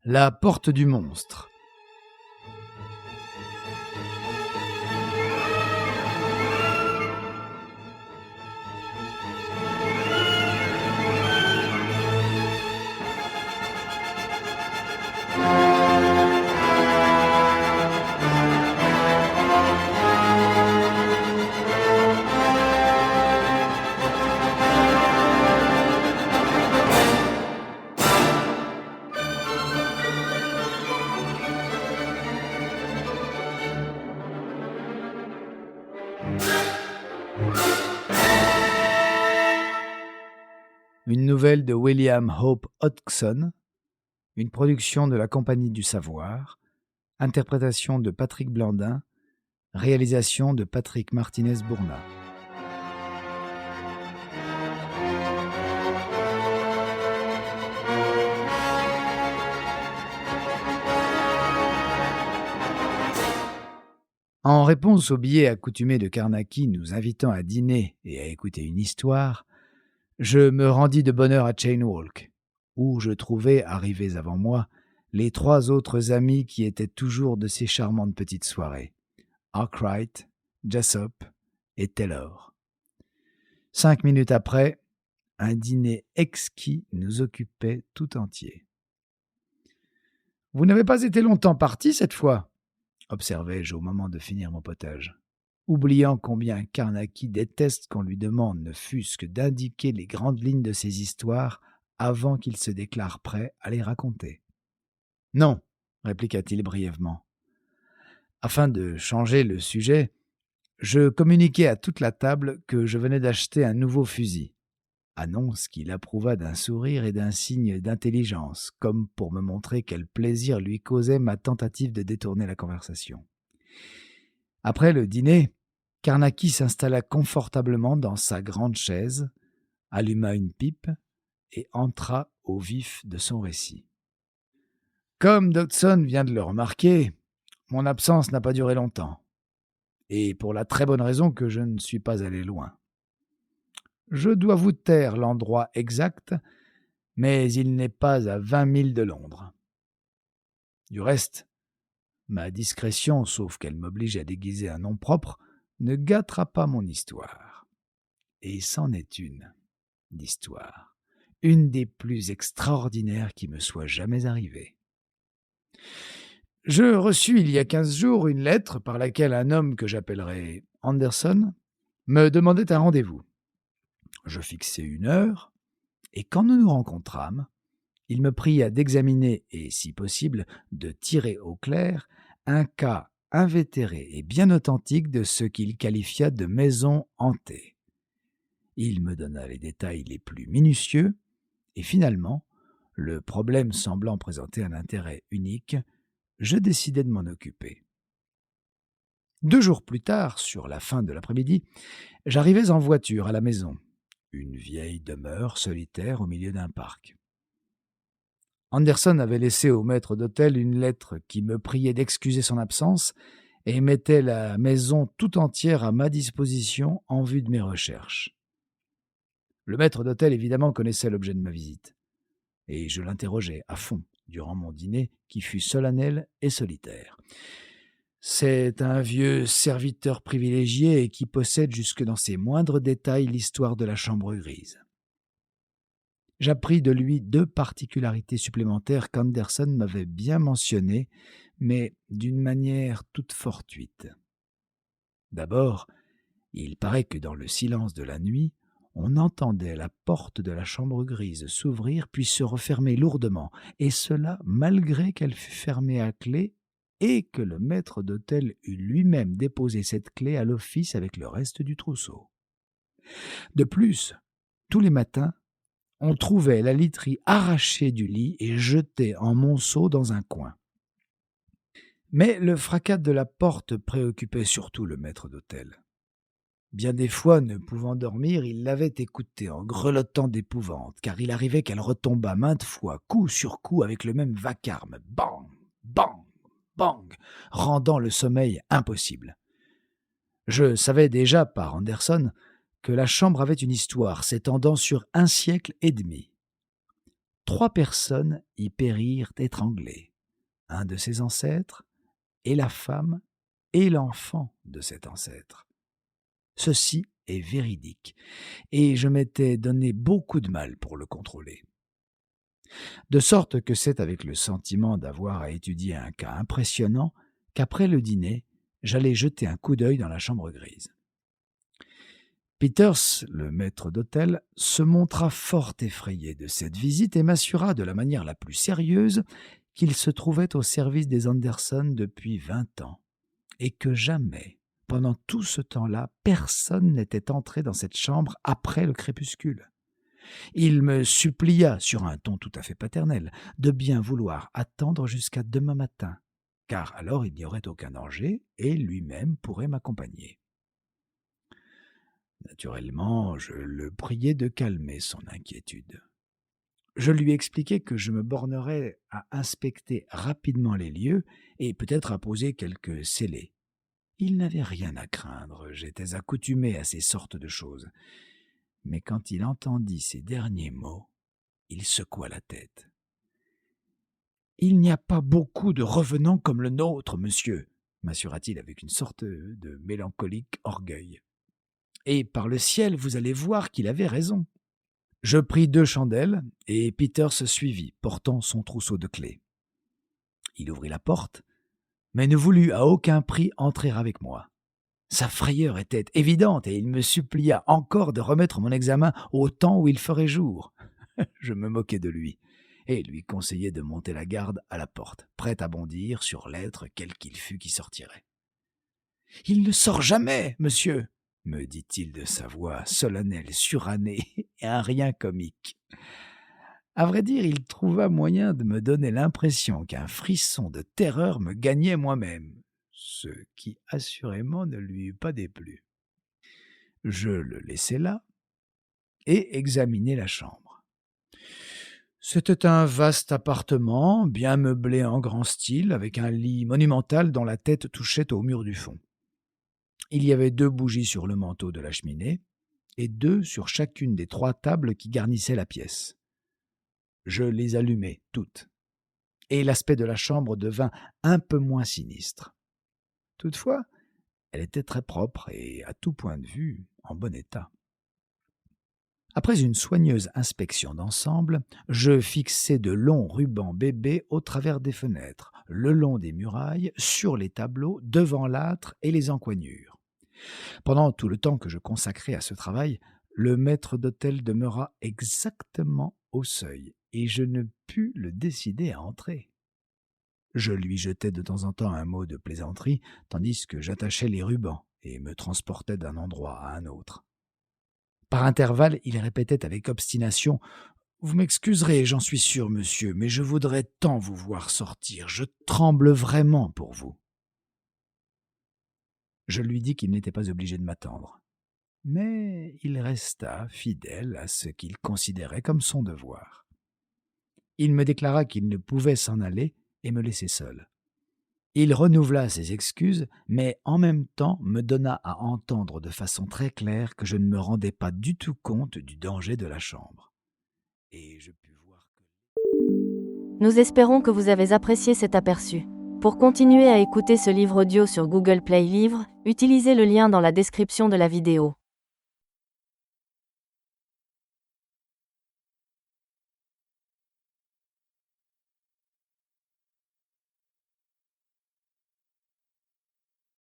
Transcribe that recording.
La porte du monstre. Une nouvelle de William Hope Hodgson, une production de la Compagnie du Savoir, interprétation de Patrick Blandin, réalisation de Patrick Martinez-Bourna. En réponse au billet accoutumé de Carnacki nous invitant à dîner et à écouter une histoire, je me rendis de bonne heure à Chainwalk, où je trouvai, arrivés avant moi, les 3 autres amis qui étaient toujours de ces charmantes petites soirées, Arkwright, Jessop et Taylor. 5 minutes après, un dîner exquis nous occupait tout entier. « Vous n'avez pas été longtemps parti cette fois ?» observai-je au moment de finir mon potage, oubliant combien Carnacki déteste qu'on lui demande ne fût-ce que d'indiquer les grandes lignes de ses histoires avant qu'il se déclare prêt à les raconter. « Non, » répliqua-t-il brièvement. Afin de changer le sujet, je communiquai à toute la table que je venais d'acheter un nouveau fusil, annonce qu'il approuva d'un sourire et d'un signe d'intelligence, comme pour me montrer quel plaisir lui causait ma tentative de détourner la conversation. Après le dîner, Carnacki s'installa confortablement dans sa grande chaise, alluma une pipe et entra au vif de son récit. Comme Dodson vient de le remarquer, mon absence n'a pas duré longtemps, et pour la très bonne raison que je ne suis pas allé loin. Je dois vous taire l'endroit exact, mais il n'est pas à 20 000 de Londres. Du reste, ma discrétion, sauf qu'elle m'oblige à déguiser un nom propre, ne gâtera pas mon histoire. Et c'en est une, d'histoire, une des plus extraordinaires qui me soit jamais arrivée. Je reçus il y a 15 jours une lettre par laquelle un homme que j'appellerai Anderson me demandait un rendez-vous. Je fixai une heure, et quand nous nous rencontrâmes, il me pria d'examiner et, si possible, de tirer au clair un cas invétéré et bien authentique de ce qu'il qualifia de maison hantée. Il me donna les détails les plus minutieux, et finalement, le problème semblant présenter un intérêt unique, je décidai de m'en occuper. 2 jours plus tard, sur la fin de l'après-midi, j'arrivais en voiture à la maison, une vieille demeure solitaire au milieu d'un parc. Anderson avait laissé au maître d'hôtel une lettre qui me priait d'excuser son absence et mettait la maison tout entière à ma disposition en vue de mes recherches. Le maître d'hôtel, évidemment, connaissait l'objet de ma visite, et je l'interrogeai à fond durant mon dîner qui fut solennel et solitaire. C'est un vieux serviteur privilégié et qui possède jusque dans ses moindres détails l'histoire de la chambre grise. J'appris de lui 2 particularités supplémentaires qu'Anderson m'avait bien mentionnées, mais d'une manière toute fortuite. D'abord, il paraît que dans le silence de la nuit, on entendait la porte de la chambre grise s'ouvrir puis se refermer lourdement, et cela malgré qu'elle fût fermée à clé et que le maître d'hôtel eût lui-même déposé cette clé à l'office avec le reste du trousseau. De plus, tous les matins, on trouvait la literie arrachée du lit et jetée en monceau dans un coin. Mais le fracas de la porte préoccupait surtout le maître d'hôtel. Bien des fois, ne pouvant dormir, il l'avait écoutée en grelottant d'épouvante, car il arrivait qu'elle retombât maintes fois, coup sur coup, avec le même vacarme, bang, bang, bang, rendant le sommeil impossible. Je savais déjà, par Anderson, que la chambre avait une histoire s'étendant sur 1 siècle et demi. 3 personnes y périrent étranglées, un de ses ancêtres, et la femme et l'enfant de cet ancêtre. Ceci est véridique, et je m'étais donné beaucoup de mal pour le contrôler. De sorte que c'est avec le sentiment d'avoir à étudier un cas impressionnant qu'après le dîner, j'allais jeter un coup d'œil dans la chambre grise. Peters, le maître d'hôtel, se montra fort effrayé de cette visite et m'assura de la manière la plus sérieuse qu'il se trouvait au service des Anderson depuis 20 ans, et que jamais, pendant tout ce temps-là, personne n'était entré dans cette chambre après le crépuscule. Il me supplia, sur un ton tout à fait paternel, de bien vouloir attendre jusqu'à demain matin, car alors il n'y aurait aucun danger et lui-même pourrait m'accompagner. Naturellement, je le priai de calmer son inquiétude. Je lui expliquai que je me bornerais à inspecter rapidement les lieux et peut-être à poser quelques scellés. Il n'avait rien à craindre, j'étais accoutumé à ces sortes de choses. Mais quand il entendit ces derniers mots, il secoua la tête. « Il n'y a pas beaucoup de revenants comme le nôtre, monsieur, » m'assura-t-il avec une sorte de mélancolique orgueil. « Et par le ciel, vous allez voir qu'il avait raison. » Je pris 2 chandelles et Peters suivit, portant son trousseau de clés. Il ouvrit la porte, mais ne voulut à aucun prix entrer avec moi. Sa frayeur était évidente et il me supplia encore de remettre mon examen au temps où il ferait jour. Je me moquai de lui et lui conseillai de monter la garde à la porte, prêt à bondir sur l'être quel qu'il fût qui sortirait. « Il ne sort jamais, monsieur !» me dit-il de sa voix solennelle, surannée et un rien comique. À vrai dire, il trouva moyen de me donner l'impression qu'un frisson de terreur me gagnait moi-même, ce qui assurément ne lui eût pas déplu. Je le laissai là et examinai la chambre. C'était un vaste appartement, bien meublé en grand style, avec un lit monumental dont la tête touchait au mur du fond. Il y avait 2 bougies sur le manteau de la cheminée et 2 sur chacune des 3 tables qui garnissaient la pièce. Je les allumai toutes, et l'aspect de la chambre devint un peu moins sinistre. Toutefois, elle était très propre et, à tout point de vue, en bon état. Après une soigneuse inspection d'ensemble, je fixai de longs rubans bébés au travers des fenêtres, le long des murailles, sur les tableaux, devant l'âtre et les encoignures. Pendant tout le temps que je consacrai à ce travail, le maître d'hôtel demeura exactement au seuil, et je ne pus le décider à entrer. Je lui jetai de temps en temps un mot de plaisanterie, tandis que j'attachais les rubans et me transportais d'un endroit à un autre. Par intervalles, il répétait avec obstination « Vous m'excuserez, j'en suis sûr, monsieur, mais je voudrais tant vous voir sortir, je tremble vraiment pour vous. » Je lui dis qu'il n'était pas obligé de m'attendre, mais il resta fidèle à ce qu'il considérait comme son devoir. Il me déclara qu'il ne pouvait s'en aller et me laisser seul. Il renouvela ses excuses, mais en même temps me donna à entendre de façon très claire que je ne me rendais pas du tout compte du danger de la chambre. Et je pus voir que... Nous espérons que vous avez apprécié cet aperçu. Pour continuer à écouter ce livre audio sur Google Play Livres, utilisez le lien dans la description de la vidéo.